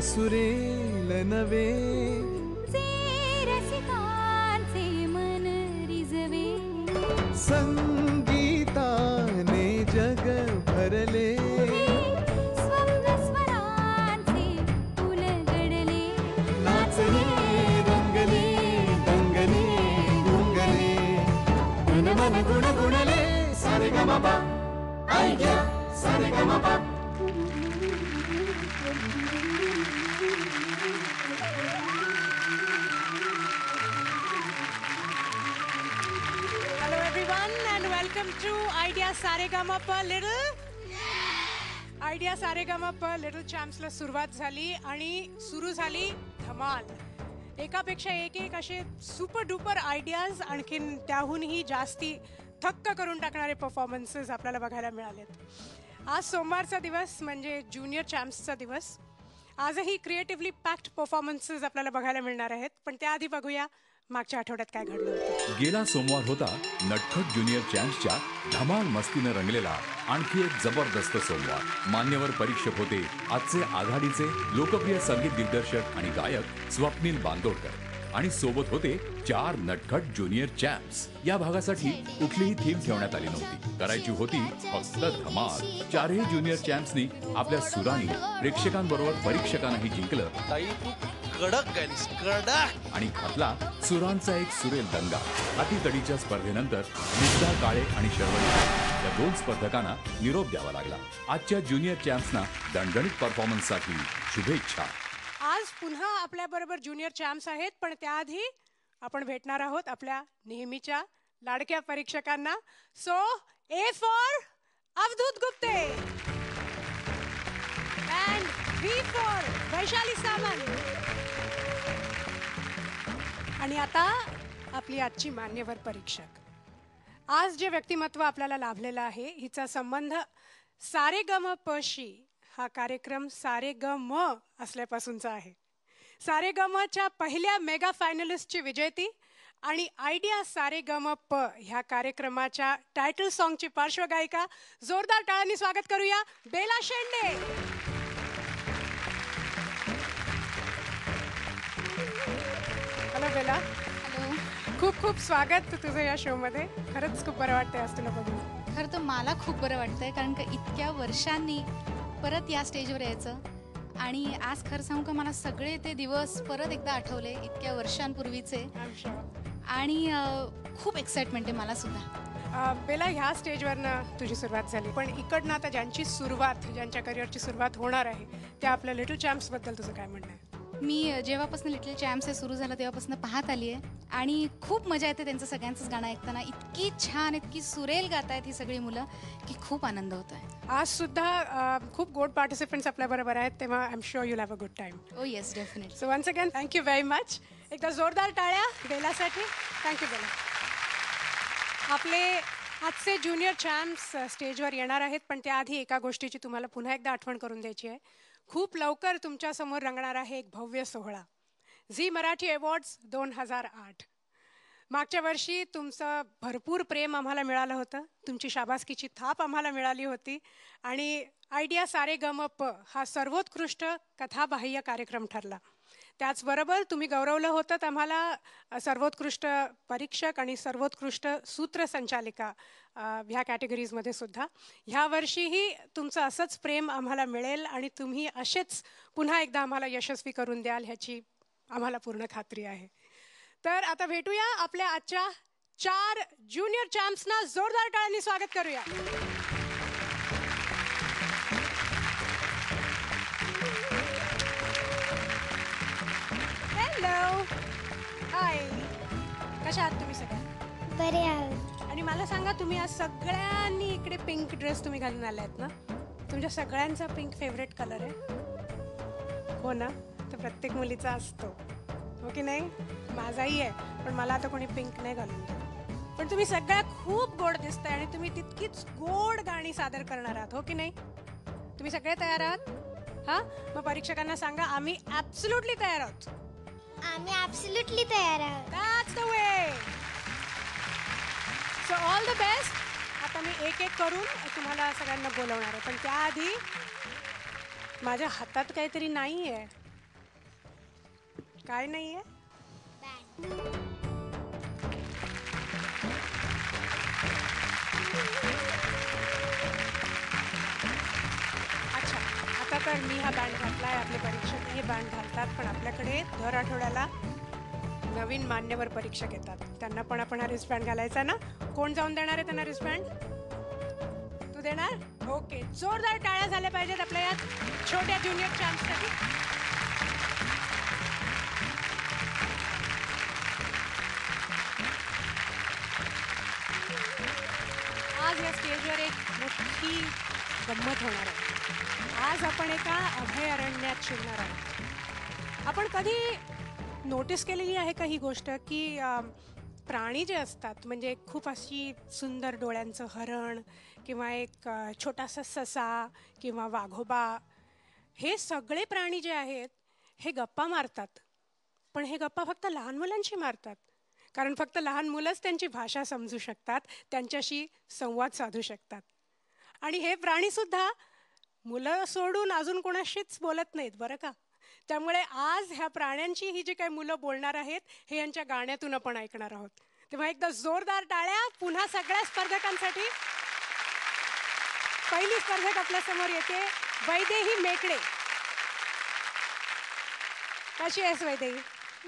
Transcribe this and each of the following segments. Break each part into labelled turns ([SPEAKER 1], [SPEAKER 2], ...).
[SPEAKER 1] सुरेल नवे
[SPEAKER 2] जे रसिकांचे मन रिझवे
[SPEAKER 1] संगीताने जग भरले
[SPEAKER 2] स्वप्न स्वरांचे उलगडले
[SPEAKER 1] नाचले रंगले दंगले गुंगले मन मन गुणगुणले सारे गमपा आयडिया सारे गमपा.
[SPEAKER 3] Hello everyone and welcome to Idea Saregama Little. Idea Saregama Little Champs ला सुरुवात झाली आणि सुरू झाली धमाल. एकापेक्षा एक असे सुपर डुपर आयडियाज आणखीन त्याहूनही जास्ती थक्क करून टाकणारे परफॉर्मन्सेस आपल्याला बघायला मिळालेत. आज सोमवारचा दिवस म्हणजे ज्युनियर चॅम्प्सचा दिवस. आजही क्रिएटिव्हली पॅक्ड परफॉर्मन्सेस आपल्याला बघायला मिळणार आहेत. पण त्याआधी बघूया मागच्या आठवड्यात काय घडलं होतं.
[SPEAKER 4] गेला सोमवार होता नटखट ज्युनियर चॅम्प्सच्या धमाल मस्तीनं रंगलेला आणखी एक जबरदस्त सोमवार. मान्यवर परीक्षक होते आजचे आघाडीचे लोकप्रिय संगीत दिग्दर्शक आणि गायक स्वप्नील बांदोडकर आणि सोबत होते 4 नटखट ज्युनियर चॅम्प्स. या भागासाठी कुठलीही थीम ठेवण्यात आली नव्हती. करायची होती फक्त धमाल. 4ही ज्युनियर चॅम्प्सनी आपल्या सुरांनी प्रेक्षकांबरोबर परीक्षकांनाही जिंकलं.
[SPEAKER 5] ताई तू कडक गायलीस, कडक.
[SPEAKER 4] आणि घातला सुरांचा एक सुरेल दंगा. अटीतडीच्या स्पर्धेनंतर निष्ठा काळे आणि शर्वरी या 2 स्पर्धकांना निरोप द्यावा लागला. आजच्या ज्युनियर चॅम्प्सना दणदणीत परफॉर्मन्ससाठी शुभेच्छा.
[SPEAKER 3] आज पुन्हा आपल्या बरोबर ज्युनियर चॅम्प्स आहेत. पण त्याआधी आपण भेटणार आहोत आपल्या नेहमीच्या लाडक्या परीक्षकांना. So A for Avadhoot Gupte and B for Vaishali Samant. आणि आता आपली आजची मान्यवर परीक्षक. आज जे व्यक्तिमत्व आपल्याला लाभलेलं आहे हिचा संबंध सारेगमपशी हा कार्यक्रम सारेगम असल्यापासूनचा आहे. सारेगमच्या पहिल्या मेगा फायनलिस्टची विजेती आणि आयडिया सारेगमप ह्या कार्यक्रमाच्या टायटल सॉन्गची पार्श्वगायिका. जोरदार टाळ्यांनी स्वागत करूया बेला शेंडे. हॅलो बेला.
[SPEAKER 6] हॅलो.
[SPEAKER 3] खूप खूप स्वागत तुझं या शो मध्ये. खरंच खूप बरं वाटतंय आज तुला बघून.
[SPEAKER 6] खरं तर मला खूप बरं वाटतंय कारण का इतक्या वर्षांनी परत या स्टेजवर यायचं. आणि आज खरं सांगू का मला सगळे ते दिवस परत एकदा आठवले इतक्या वर्षांपूर्वीचे. आणि खूप एक्साइटमेंट आहे मला सुद्धा.
[SPEAKER 3] बेला ह्या स्टेजवरनं तुझी सुरुवात झाली. पण इकडनं आता ज्यांची सुरुवात ज्यांच्या करिअरची सुरुवात होणार आहे त्या आपल्या लिटल चॅम्प्सबद्दल तुझं काय म्हणणं आहे.
[SPEAKER 6] मी जेव्हापासून लिटल चॅम्प्स हे सुरू झालं तेव्हापासून पाहत आली आहे आणि खूप मजा येते त्यांचं सगळ्यांचंच गाणं ऐकताना. इतकी छान इतकी सुरेल गात आहेत ही सगळी मुलं की खूप आनंद होत आहे.
[SPEAKER 3] आज सुद्धा खूप गोड पार्टिसिपंट्स आपल्या बरोबर आहेत तेव्हा I am sure you'll have a good time.
[SPEAKER 6] Oh yes definitely.
[SPEAKER 3] So once again thank you very much. एकदा जोरदार टाळ्या बेलासाठी. थँक्यू बेला. आपले आजचे ज्युनियर चॅम्प्स स्टेजवर येणार आहेत. पण त्याआधी एका गोष्टीची तुम्हाला पुन्हा एकदा आठवण करून द्यायची आहे. खूप लवकर तुमच्यासमोर रंगणार आहे एक भव्य सोहळा. Zee Marathi awards 2008. मागच्या वर्षी तुमचं भरपूर प्रेम आम्हाला मिळालं होतं. तुमची शाबासकीची थाप आम्हाला मिळाली होती. आणि आयडिया सारेगमप हा सर्वोत्कृष्ट कथाबाह्य कार्यक्रम ठरला. त्याचबरोबर तुम्ही गौरवलं होतं आम्हाला सर्वोत्कृष्ट परीक्षक आणि सर्वोत्कृष्ट सूत्रसंचालिका ह्या कॅटेगरीजमध्ये सुद्धा. ह्या वर्षीही तुमचं असंच प्रेम आम्हाला मिळेल आणि तुम्ही असेच पुन्हा एकदा आम्हाला यशस्वी करून द्याल ह्याची आम्हाला पूर्ण खात्री आहे. तर आता भेटूया आपल्या आजच्या 4 ज्युनियर चॅम्प्सना. जोरदार टाळ्यांनी स्वागत करूया. हॅलो. हाय. कशा आहात तुम्ही सगळ्या.
[SPEAKER 2] बरे आहोत.
[SPEAKER 3] आणि मला सांगा तुम्ही आज सगळ्यांनी इकडे पिंक ड्रेस तुम्ही घालून आले आहेत ना. तुमच्या सगळ्यांचा पिंक फेवरेट कलर आहे हो ना. तर प्रत्येक मुलीचा असतो हो की नाही. माझाही आहे पण मला आता कोणी पिंक नाही घालून देत. पण तुम्ही सगळ्या खूप गोड दिसताय आणि तुम्ही तितकीच गोड गाणी सादर करणार आहात हो की नाही. तुम्ही सगळे तयार आहात. हा मग परीक्षकांना सांगा आम्ही ऍब्सोल्युटली तयार आहोत.
[SPEAKER 2] आम्ही ऍब्सोल्युटली तयार आहोत.
[SPEAKER 3] That's the way. So all the best. आता मी एक एक करून तुम्हाला सगळ्यांना बोलवणार आहे. पण त्याआधी माझ्या हातात काहीतरी नाही आहे. काय नाहीये? अच्छा, आता तर मी हा बँड घातलाय, आपले परीक्षक हे बँड घालतात, पण आपल्याकडे दर आठवड्याला नवीन मान्यवर परीक्षक येतात. त्यांना पण आपण हा रिस्टबँड घालायचा ना. कोण जाऊन देणार आहे त्यांना रिस्टबँड? तू देणार? ओके, जोरदार टाळ्या झाल्या पाहिजेत आपल्या या छोट्या ज्युनियर चॅम्प्ससाठी. आज या स्टेजवर एक मोठी गंमत होणार आहे. आज आपण एका अभयारण्यात शिरणार आहोत. आपण कधी नोटीस केलेली आहे का ही गोष्ट की प्राणी जे असतात, म्हणजे खूप अशी सुंदर डोळ्यांचं हरण किंवा एक छोटासा ससा किंवा वाघोबा, हे सगळे प्राणी जे आहेत हे गप्पा मारतात. पण हे गप्पा फक्त लहान मुलांशी मारतात, कारण फक्त लहान मुलंच त्यांची भाषा समजू शकतात, त्यांच्याशी संवाद साधू शकतात. आणि हे प्राणीसुद्धा मुलं सोडून अजून कोणाशीच बोलत नाहीत बरं का. त्यामुळे आज ह्या प्राण्यांची ही जी काही मुलं बोलणार आहेत हे यांच्या गाण्यातून आपण ऐकणार आहोत. तेव्हा एकदा जोरदार टाळ्या पुन्हा सगळ्या स्पर्धकांसाठी. पहिली स्पर्धक आपल्या समोर येते, वैदेही मेकडे. कशी आहेस वैदेही?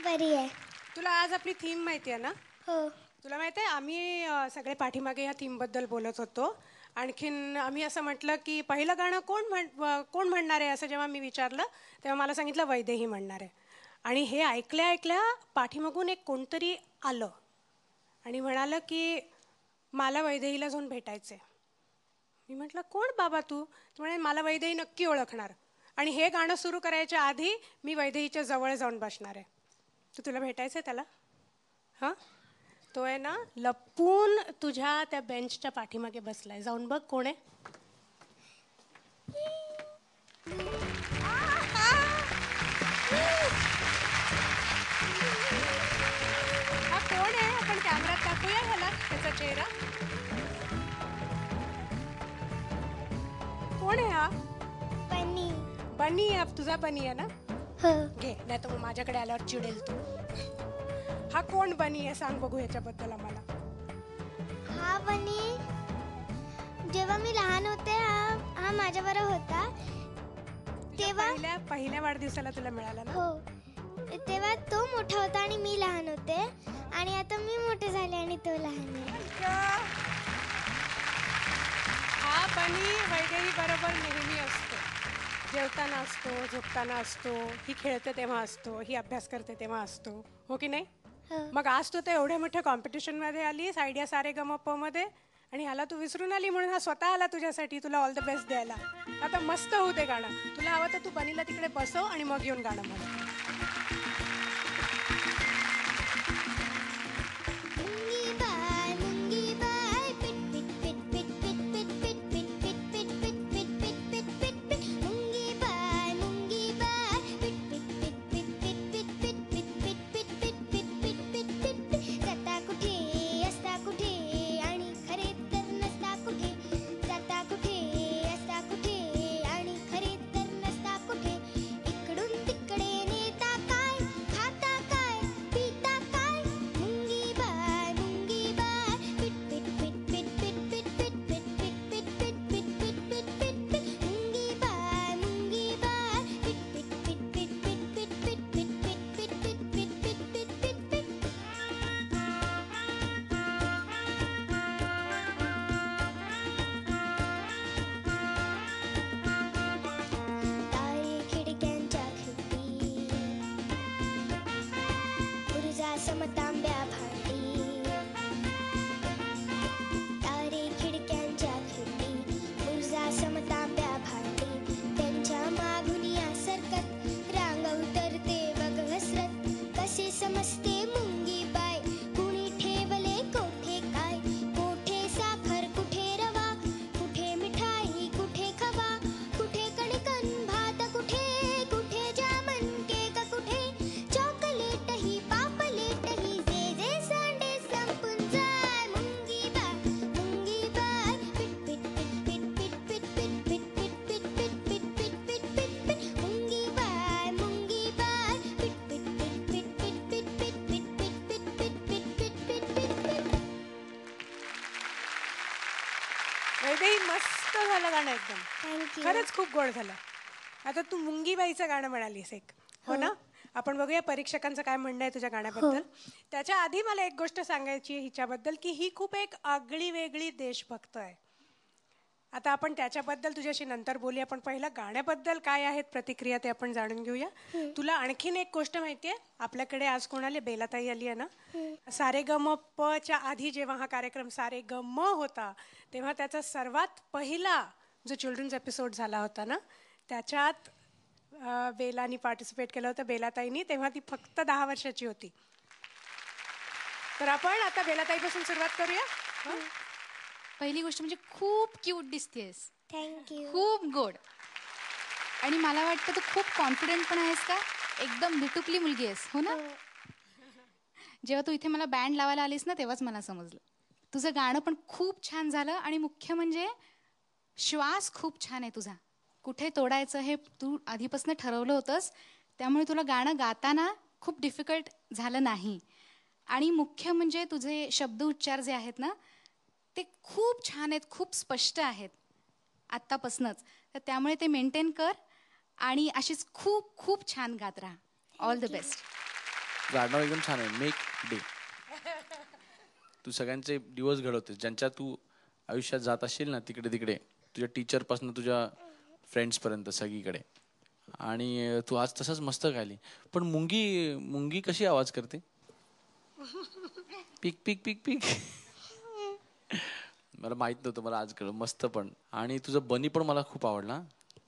[SPEAKER 2] बरी आहे.
[SPEAKER 3] तुला आज आपली थीम माहिती आहे ना?
[SPEAKER 2] हो.
[SPEAKER 3] तुला माहिती आहे, आम्ही सगळे पाठीमागे या थीमबद्दल बोलत होतो. आणखीन आम्ही असं म्हटलं की पहिलं गाणं कोण म्हणणार आहे असं जेव्हा मी विचारलं तेव्हा मला सांगितलं वैदेही म्हणणार आहे. आणि हे ऐकल्या ऐकल्या पाठीमागून एक कोणतरी आलं आणि म्हणालं की मला वैदेहीला जाऊन भेटायचं आहे. मी म्हटलं कोण बाबा तू? म्हणे मला वैदेही नक्की ओळखणार, आणि हे गाणं सुरू करायच्या आधी मी वैदेहीच्या जवळ जाऊन बसणार आहे. तुला भेटायचं आहे त्याला? हां, तो आहे ना लपून तुझ्या त्या बेंचच्या पाठीमागे बसलाय. जाऊन बघ कोण आहे. हा कोण आहे? आपण कॅमेऱ्यात दाखवूया ह्याला त्याचा चेहरा. कोण आहे हा?
[SPEAKER 2] बनी.
[SPEAKER 3] बनी आहे. तुझा बनी आहे ना?
[SPEAKER 2] हो.
[SPEAKER 3] घे, नाही तर मग माझ्याकडे आल्यावर चिडेल तू. हा कोण बनी आहे सांग बघू ह्याच्याबद्दल आम्हाला.
[SPEAKER 2] हा बनी जेव्हा मी लहान होते हा माझ्याबरोबर होता तेव्हा
[SPEAKER 3] पहिल्या वाढदिवसाला तुला मिळाला ना?
[SPEAKER 2] हो, तेव्हा तो मोठा होता आणि मी लहान होते, आणि आता मी मोठे झाले आणि तो लहान आहे.
[SPEAKER 3] हा बनी वैदेही बरोबर नेहमी असतो. जेवताना असतो, झोपताना असतो, ही खेळते तेव्हा असतो, ही अभ्यास करते तेव्हा असतो, हो की नाही? मग आज तू तर एवढ्या मोठ्या कॉम्पिटिशनमध्ये आलीस, आयडिया सारेगमप मध्ये, आणि ह्याला तू विसरून आली म्हणून हा स्वतः आला तुझ्यासाठी तुला ऑल द बेस्ट द्यायला. आता मस्त होते गाणं. तुला हवं तर तू बनीला तिकडे बसव आणि मग येऊन गाणं म्हण. वैदेही मस्त झालं गाणं एकदम.
[SPEAKER 2] थँक्यू.
[SPEAKER 3] खरंच खूप गोड झालं. आता तू मुंगीबाईचं गाणं म्हणालीस एक, हो ना? आपण बघूया परीक्षकांचं काय म्हणणं आहे तुझ्या गाण्याबद्दल. त्याच्या आधी मला एक गोष्ट सांगायची आहे हिच्याबद्दल, की ही खूप एक आगळी वेगळी देशभक्त आहे. आता आपण त्याच्याबद्दल तुझ्याशी नंतर बोलूया, पण पहिलं गाण्याबद्दल काय आहेत प्रतिक्रिया ते आपण जाणून घेऊया. तुला आणखीन एक गोष्ट माहितीये, आपल्याकडे आज कोणाला बेलाताई आली आहे ना. सारेगमपच्या आधी जेव्हा हा कार्यक्रम सारेगम होता, तेव्हा त्याचा सर्वात पहिला जो चिल्ड्रन्स एपिसोड झाला होता ना, त्याच्यात बेलानी पार्टिसिपेट केलं होतं, बेलाताईनी. तेव्हा ती फक्त 10 वर्षाची होती. तर आपण आता बेलाताईपासून सुरुवात करूया.
[SPEAKER 6] पहिली गोष्ट म्हणजे खूप क्यूट दिसतेस,
[SPEAKER 2] थँक्यू.
[SPEAKER 6] खूप गोड. आणि मला वाटतं तू खूप कॉन्फिडंट पण आहेस का? एकदम बिटुकली मुलगी आहेस, हो ना? जेव्हा तू इथे मला बँड लावायला आलीस ना, तेव्हाच मला समजलं. तुझं गाणं पण खूप छान झालं आणि मुख्य म्हणजे श्वास खूप छान आहे तुझा. कुठे तोडायचं हे तू आधीपासून ठरवलं होतंस, त्यामुळे तुला गाणं गाताना खूप डिफिकल्ट झालं नाही. आणि मुख्य म्हणजे तुझे शब्द उच्चार जे आहेत ना, ते खूप छान आहेत, खूप स्पष्ट आहेत आत्तापासूनच. तर त्यामुळे ते मेंटेन कर आणि अशीच खूप खूप छान गात राहा. All the best.
[SPEAKER 5] गाणं एकदम छान आहे. Make day. तू सगळ्यांचे दिवस घडवतेस. ज्यांच्या तू आयुष्यात जात असशील ना तिकडे तिकडे, तुझ्या टीचरपासून तुझ्या फ्रेंड्सपर्यंत सगळीकडे. आणि तू आज तसंच मस्त गायली. पण मुंगी कशी आवाज करते? पीक पीक पीक पीक. मला माहित नव्हतं, मला आज कळलं. मस्त. पण आणि तुझं बनी पण मला खूप आवडला.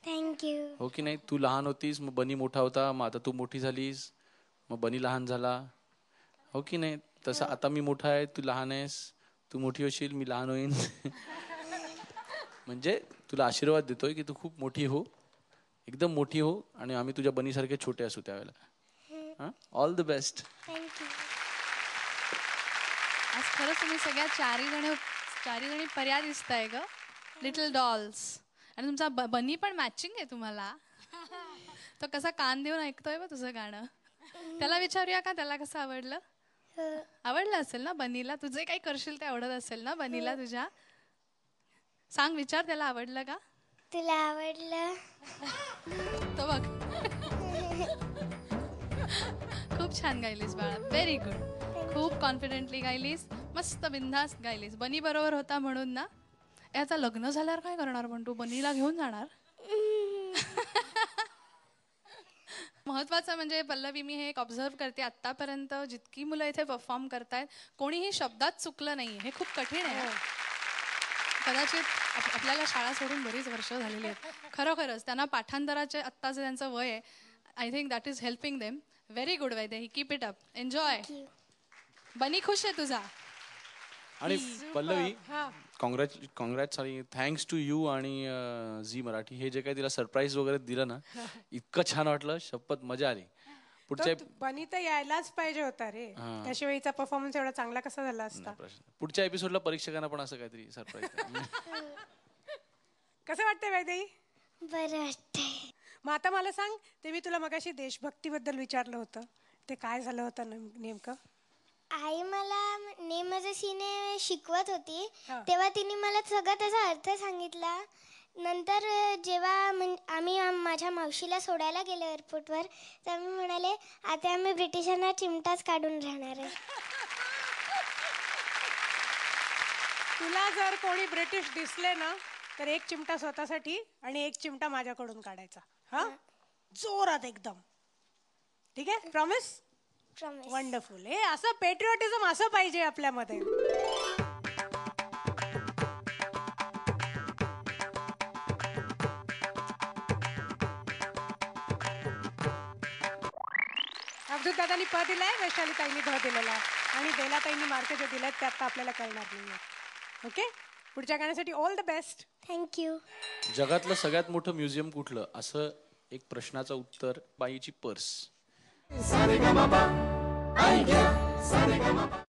[SPEAKER 2] थँक्यू.
[SPEAKER 5] हो की नाही? तू लहान होतीस, मग बनी मोठा होता, मग आता तू मोठी झालीस, मग बनी लहान झाला, हो की नाही? तसं आता मी मोठा आहे, तू लहान आहेस, तू मोठी होशील, मी लहान होईन. म्हणजे तुला आशीर्वाद देतोय की तू खूप मोठी हो, एकदम मोठी हो, आणि आम्ही तुझ्या बनीसारखे छोटे असू त्यावेळेला. All the best.
[SPEAKER 2] थँक्यू.
[SPEAKER 6] आज खरंच तुम्ही सगळ्या चारी जणी पर्या दिसताय ग, लिटल डॉल्स. आणि तुमचा बनी पण मॅचिंग आहे तुम्हाला. तो कसा कान देऊन ऐकतोय बा तुझं गाणं. त्याला विचारूया का, त्याला कसं आवडलं? आवडलं असेल ना बनीला? तुझे काही करशील ते आवडत असेल ना बनीला तुझ्या? सांग, विचार त्याला आवडलं का?
[SPEAKER 2] तुला आवडलं?
[SPEAKER 6] तो बघ. खूप छान गायलीस बाळा, व्हेरी गुड. खूप कॉन्फिडेंटली गायलीस, मस्त बिनधास्त गायलीस. बनी बरोबर होता म्हणून ना. आता लग्न झाल्यावर काय करणार पण तू? बनीला घेऊन जाणार? महत्वाचं म्हणजे पल्लवी, मी हे एक ऑब्झर्व करते, आतापर्यंत जितकी मुलं इथे परफॉर्म करतायत, कोणीही शब्दात चुकलं नाही. हे खूप कठीण आहे. कदाचित आपल्याला शाळा सोडून बरीच वर्ष झालेली आहेत. खरोखरच त्यांना पाठांतराचे आत्ताचं त्यांचं वय आहे. I think that is helping them. Very good Vaidehi, keep it up, enjoy. बनी खुश आहे तुझा.
[SPEAKER 5] आणि पल्लवी, कॉंग्रॅट्स आणि थँक्स टू यू आणि झी मराठी. हे जे काही तिला सरप्राईज वगैरे दिलं ना, इतकं छान वाटलं, शपथ मजा आली. पुढच्या
[SPEAKER 3] बनी तर यायलाच पाहिजे होता रे, त्याशिवाय हिचा परफॉर्मन्स एवढा चांगला कसा झाला असता.
[SPEAKER 5] पुढच्या एपिसोडला परीक्षकांना पण असं काहीतरी सरप्राईज.
[SPEAKER 3] कसं वाटतंय वैदेही?
[SPEAKER 2] बरं वाटतंय.
[SPEAKER 3] मग आता मला सांग, ते मी तुला मगाशी देशभक्तीबद्दल विचारलं होतं, ते काय झालं होतं नेमकं?
[SPEAKER 2] आई मला नेमजशीने शिकवत होती, तेव्हा तिने मला सगळं त्याचा अर्थ सांगितला. नंतर जेव्हा आम्ही माझ्या मावशीला सोडायला गेलो एअरपोर्टवर, तर मी म्हणाले, आता आम्ही ब्रिटिशांना चिमटाच काढून राहणार आहे.
[SPEAKER 3] तुला जर कोणी ब्रिटिश दिसले ना, तर एक चिमटा स्वतःसाठी आणि एक चिमटा माझ्याकडून काढायचा. हा, जोरात एकदम. ठीक आहे? प्रॉमिस?
[SPEAKER 2] प्रॉमिस.
[SPEAKER 3] वंडरफुल. हे असं पेट्रिऑटिझम असं पाहिजे आपल्यामध्ये. अब्दुल दादांनी प दिलाय, वैशाली ताईंनी ध दिलेला आहे, आणि बेलाताईंनी मार्क जे दिलेत ते आता आपल्याला कळणार नाही. ओके, पुढच्या गाण्यासाठी ऑल द बेस्ट.
[SPEAKER 2] थँक्यू.
[SPEAKER 5] जगातलं सगळ्यात मोठं म्युझियम कुठलं, असं एक प्रश्नाचं उत्तर, बाईची पर्स.
[SPEAKER 1] सारेगमपा, ऐक्या सारेगमपा.